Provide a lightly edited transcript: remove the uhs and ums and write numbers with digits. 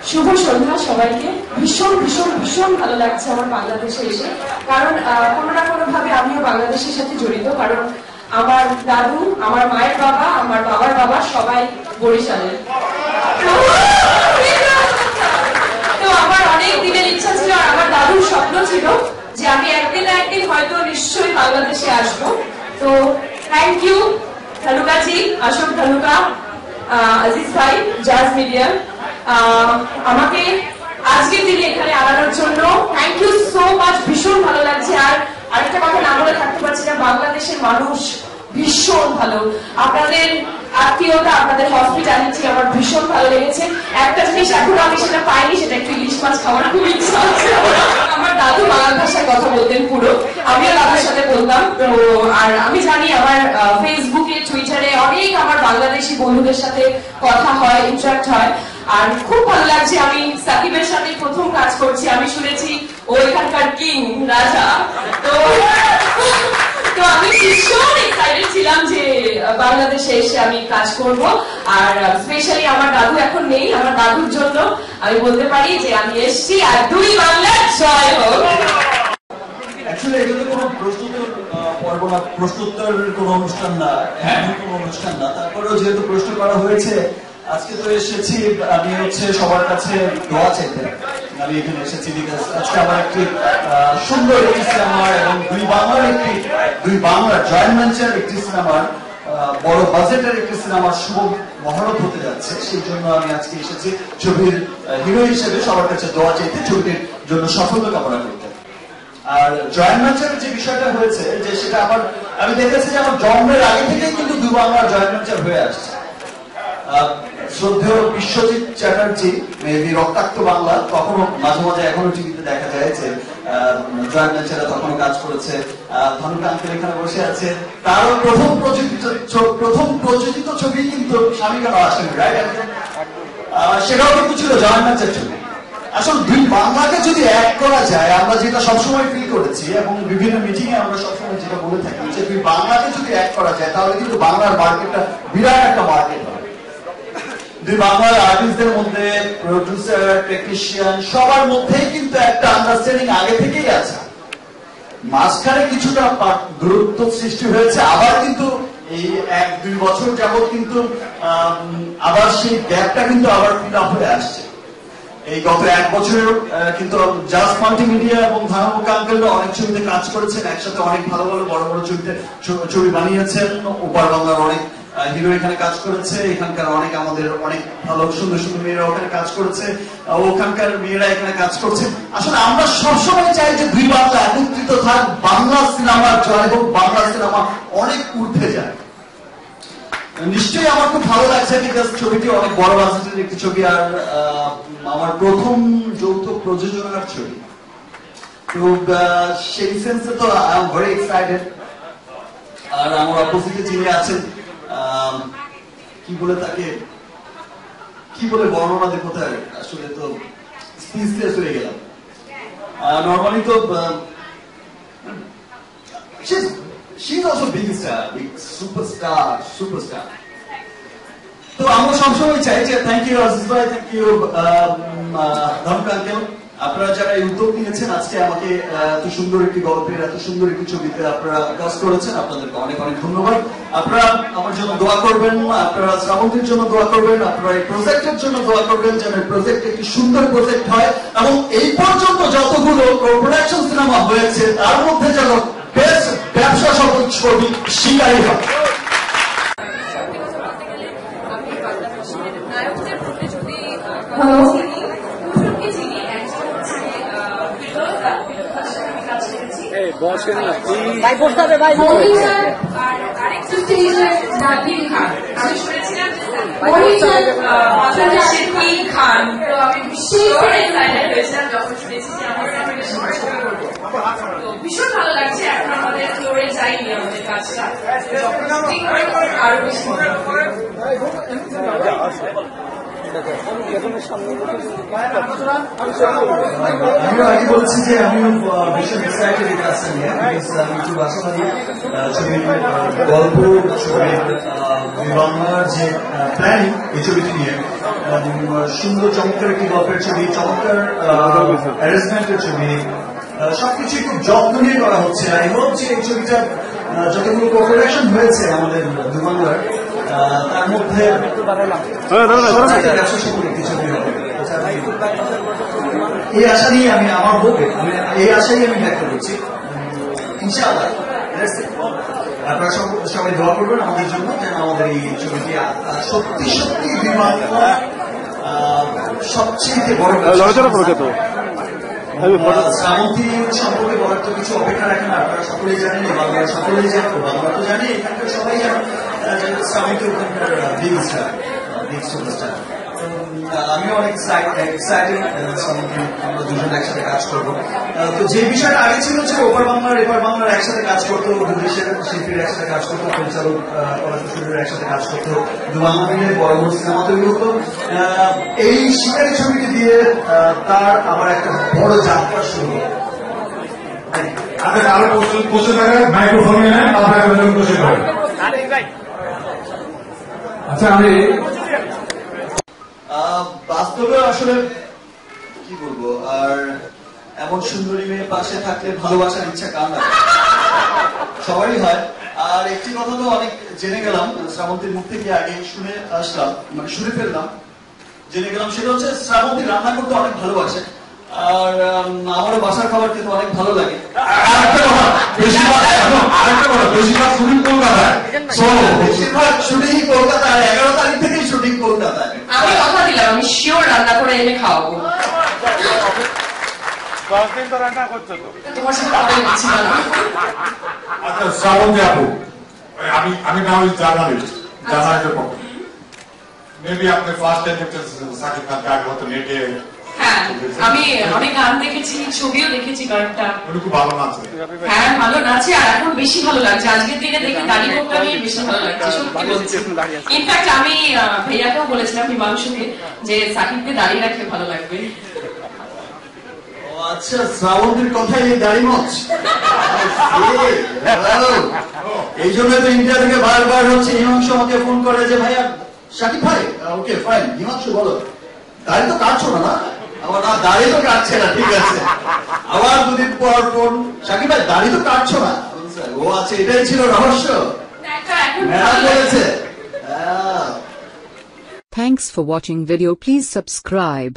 শুভ সন্ধ্যা সবাইকে। ভীষণ ভীষণ ভীষণ ভালো লাগছে আমার বাংলাদেশে এসে, কারণ কোনো না কোনো ভাবে আমিও বাংলাদেশের সাথে জড়িত। কারণ আমার দাদু, আমার মায়ের বাবা, আমার বাবার বাবা সবাই বরিশালের। তো আমার অনেক দিনের ইচ্ছা ছিল, আর আমার দাদুর স্বপ্ন ছিল যে আমি একদিন না একদিন হয়তো নিশ্চয়ই বাংলাদেশে আসবো। তো থ্যাংক ইউ ধানুকাজি, অশোক ধানুকা, আজিজ ভাই, জাজ মিডিয়া, আমাকে আজকের দিনে এখানে আনানোর জন্য থ্যাংক ইউ সো মাচ। ভীষণ ভালো লাগছে। আর আরেকটা কথা না বলে থাকতে পারছি না, বাংলাদেশের মানুষ ভীষণ ভালো। আপনাদের আত্মীয়তা, আপনাদের হসপিটালিটি আমার ভীষণ ভালো লেগেছে। একটা জিনিস এখনো আমি সেটা পাইনি, সেটা একটু ইলিশ মাছ খাওয়ার খুব ইচ্ছা আছে। আমার দাদু বাংলা ভাষায় কথা বলতেন পুরো, আমিও দাদুর সাথে বলতাম। তো আর আমি জানি আমার ফেসবুকে, টুইটারে অনেক আমার বাংলাদেশি বন্ধুদের সাথে কথা হয়, ইন্টারাক্ট হয়। আর খুব ভালো লাগছে, আমি সাকিবের সাথে প্রথম কাজ করছি। আমি শুনেছি ও এখানকার কিং, রাজা। তো আমি ভীষণ এক্সাইটেড ছিলাম যে বাংলাদেশে এসে আমি কাজ করব। আর স্পেশালি আমার দাদু এখন নেই, আমার দাদুর জন্য আমি বলতে পারি যে আমি এসছি। আর দুই বাংলার জয় হোক। অ্যাকচুয়ালি এগুলো কোনো প্রশ্নোত্তর পর্ব না, প্রশ্নোত্তরের কোনো অনুষ্ঠান না, কোনো অনুষ্ঠান না। তারপরেও যেহেতু প্রশ্ন করা হয়েছে, আজকে তো এসেছি আমি সবার কাছে দোয়া চাইতে। আমি এখানে এসেছি বিকজ আজকে আমার একটি সুন্দর একটি সিনেমার এবং দুই বাংলার জয়েন্ট ভেঞ্চার একটি সিনেমার, বড় বাজেটের একটি সিনেমার শুভ মহরত হতে যাচ্ছে। সেই জন্য আমি আজকে এসেছি ছবির হিরো হিসেবে সবার কাছে দোয়া চাইতে, ছবিটির জন্য সাফল্য কামনা করতে। আর জয়েন্ট ভেঞ্চারের যে বিষয়টা হয়েছে, যে সেটা আমি দেখেছি যে আমার জন্মের আগে থেকেই কিন্তু দুই বাংলার জয়েন্ট ভেঞ্চার হয়ে আসছে। শ্রদ্ধেয় বিশ্বজিৎ চ্যাটার্জি, মেবি রক্তাক্ত বাংলা, তখনও মাঝে মাঝে এখনো টিভিতে দেখা যায় যে জয়েন্ট ভেঞ্চারে তখনও কাজ করেছে। ধনুকা আঙ্কেল এখানে বসে আছে, তারও প্রথম প্রযোজিত ছবি কিন্তু স্বামী কেন আসেনি, রাইট? সেটাও কিন্তু ছিল জয়েন্ট ভেঞ্চার ছবি। আসলে দুই বাংলাকে যদি এক করা যায়, আমরা যেটা সবসময় ফিল করেছি এবং বিভিন্ন মিটিং এ আমরা সবসময় যেটা বলে থাকি যে দুই বাংলাকে যদি এক করা যায়, তাহলে কিন্তু বাংলার মার্কেটটা বিরাট একটা মার্কেট হবে। দুই বাংলার আর্টিস্টদের মধ্যে, প্রডিউসার, টেকনিশিয়ান, সবার মধ্যেই কিন্তু একটা আন্ডারস্ট্যান্ডিং আগে থেকেই আছে। মাঝখানে কিছুটা দূরত্ব সৃষ্টি হয়েছে, আবার কিন্তু এই 1-2 বছর যাবত কিন্তু আবার সেই গ্যাপটা কিন্তু আবার ফিল আপ হয়ে আসছে। এই গত 1 বছরের কিন্তু জাস্ট মাল্টিমিডিয়া এবং ধানুকা আঙ্কেলরা অনেক ছবিতে কাজ করেছেন, একসাথে অনেক ভালো ভালো বড় বড় ছবি বানিয়েছেন। ওপার বাংলার অনেক হিরো এখানে কাজ করেছে, এখানকার আমাদের অনেক ভালো সুন্দর সুন্দর মেয়েরা ওখানে কাজ করেছে, ওখানকার মেয়েরা এখানে কাজ করছে। আসলে আমরা সবসময় চাই যে দুই বাংলা একত্রিত থাক, বাংলা সিনেমার জয় হোক, বাংলা সিনেমা অনেক ঊর্ধ্বে যায়। নিশ্চয়ই আমার খুব ভালো লাগছে বিকজ ছবিটি অনেক বড় বাজেটের একটি ছবি, আর আমার প্রথম যৌথ প্রযোজনার ছবি। তো সেই সেন্সে তো আই এম ভেরি এক্সাইটেড। আর আমার অপোজিটে যিনি আছেন, কি বলে বর্ণনা দেবো, তার আসলে তো স্পিচলেস হয়ে গেলাম। নর্মালি তো she's also big star, big superstar. তো আমরা সবসময় চাই যে থ্যাংক ইউ আজিজ ভাই, থ্যাংক ইউ ধনুকা আঙ্কেল, আপনারা যারা এই উদ্যোগ নিয়েছেন আজকে আমাকে এত সুন্দর একটি গল্পের, এত সুন্দর একটি ছবিতে আপনারা কাজ করেছেন, আপনাদেরকে অনেক অনেক ধন্যবাদ। আপনারা আমার জন্য দোয়া করবেন, আপনারা শ্রাবন্তীর জন্য দোয়া করবেন, আপনারা এই প্রজেক্টের জন্য দোয়া করবেন যেন এই প্রজেক্ট একটি সুন্দর প্রজেক্ট হয় এবং এই পর্যন্ত যতগুলো প্রোডাকশন সিনেমা হয়েছে তার মধ্যে যেন বেস্ট ব্যবসা সফল ছবি শিকারী হয়। ভীষণ ভালো লাগছে। এখন আমাদের ফ্লোরে যাইনি, আমাদের কাজটা আরো বেশি। আমিও আগে বলছি যে আমিও ভীষণ এক্সাইটেড এই কাজটা নিয়ে, আমি খুব আশাবাদী ছবির গল্প, ছবির বাংলার যে প্ল্যানিং এই ছবিটি নিয়ে। সুন্দর চমৎকার একটি গল্পের ছবি, চমৎকার অ্যারেঞ্জমেন্টের ছবি, সবকিছু খুব যত্ন নিয়ে করা হচ্ছে। আই হোপ যে এই ছবিটা যতগুলো কোঅপারেশন হয়েছে আমাদের দুবাংলার, তার মধ্যে সবচেয়ে ব্যবসা সফল একটি ছবি হবে। এই আশা নিয়ে আমি এই আশাই আমি ব্যক্ত করছি। ইনশাআল্লাহ আপনারা সবাই দোয়া করবেন আমাদের জন্য, যেন আমাদের এই ছবিটি সত্যি সত্যি সবচেয়ে বড় শ্রাবন্তী সম্পর্কে বলার তো কিছু অপেক্ষা রাখেন। আপনারা সকলেই জানেন, বাংলা সকলেই জানেন, বাংলা তো জানি, এখানকার সবাই জানেন শ্রাবন্তী ওখানকার বিগ স্টার, বিগ সুপারস্টার। আমিও অনেক এক্সাইটেড, আমরা দুজন একসাথে কাজ করবো। তো যে বিষয়টা আগে ছিল যে ওপার বাংলার এপার বাংলার একসাথে কাজ করতো, দুদেশের শিল্পীর একসাথে কাজ করতো, পরিচালক কলাকুশলীরা একসাথে কাজ করতো, বাংলা মিলে বড় বড় সিনেমা তৈরি হতো। এই শিকারী ছবিটি দিয়ে তার আবার একটা বড় যাত্রা শুরু হলো। আরো বসে থাকে মাইক্রোফোন নেন, আপনারা বসে করেন। আচ্ছা, আমি বাস্তবে আসলে কি বলবো, আর এমন সুন্দরী মেয়ে পাশে থাকলে ভালোবাসার ইচ্ছা কার না, সবারই হয়। আর একটি কথা তো অনেক জেনে গেলাম শ্রাবন্তীর মুখ থেকে, আগে শুনে আসলাম, মানে শুনে ফেললাম, জেনে গেলাম, সেটা হচ্ছে শ্রাবন্তী রান্না করতে অনেক ভালোবাসে। আর আমারও বাসার খাবার খেতে অনেক ভালো লাগে। বেশিরভাগ শুটিং কলকাতায়, 11 তারিখ থেকেই শুটিং কলকাতায়। আমি কথা দিলাম, আমি শিওর রান্না করে এনে খাওয়াবো। 10 দিন তো রান্না করছো তো। তোমার সাথে কথা বলছি না। আচ্ছা শ্রাবন্তী আপু, আমি না ওই জার্নালিস্ট, জার্নালিস্টের পক্ষে মেবি আপনি ফার্স্ট টাইম দেখছেন সাকিব খানকে আগে হতো নেটে। হ্যাঁ, আমি গান দেখেছি, ছবিও দেখেছি কয়েকটা। উনি খুব ভালো নাচে। হ্যাঁ, ভালো নাচে, আর এখন বেশি ভালো লাগছে। আজকের দিনে দেখে দাড়ি কোটটা নিয়ে বেশি ভালো লাগছে, সত্যি বলছি। ইনফ্যাক্ট আমি ভাইয়াকেও বলেছিলাম, হিমাংশুকে, যে সাকিবকে দাঁড়িয়ে রাখলে ভালো লাগবে। আচ্ছা, শ্রাবন্তীর কথাই এই দাড়ি মচ, এই জন্য তো ইন্ডিয়া থেকে বারবার হচ্ছে হিমাংশু আমাকে ফোন করে যে ভাইয়া সাকিব ভাই, ওকে ফাইন, হিমাংশু বলো দাড়ি তো কাটছো না? আমার না, দাড়ি তো কাটছে না, ঠিক আছে। আবার দুদিন পর ফোন, সাকিব ভাই দাড়ি তো কাটছো না। ও আছে, এটাই ছিল রহস্য, ম্যাডাম বলেছে। Thanks for watching video. Please subscribe.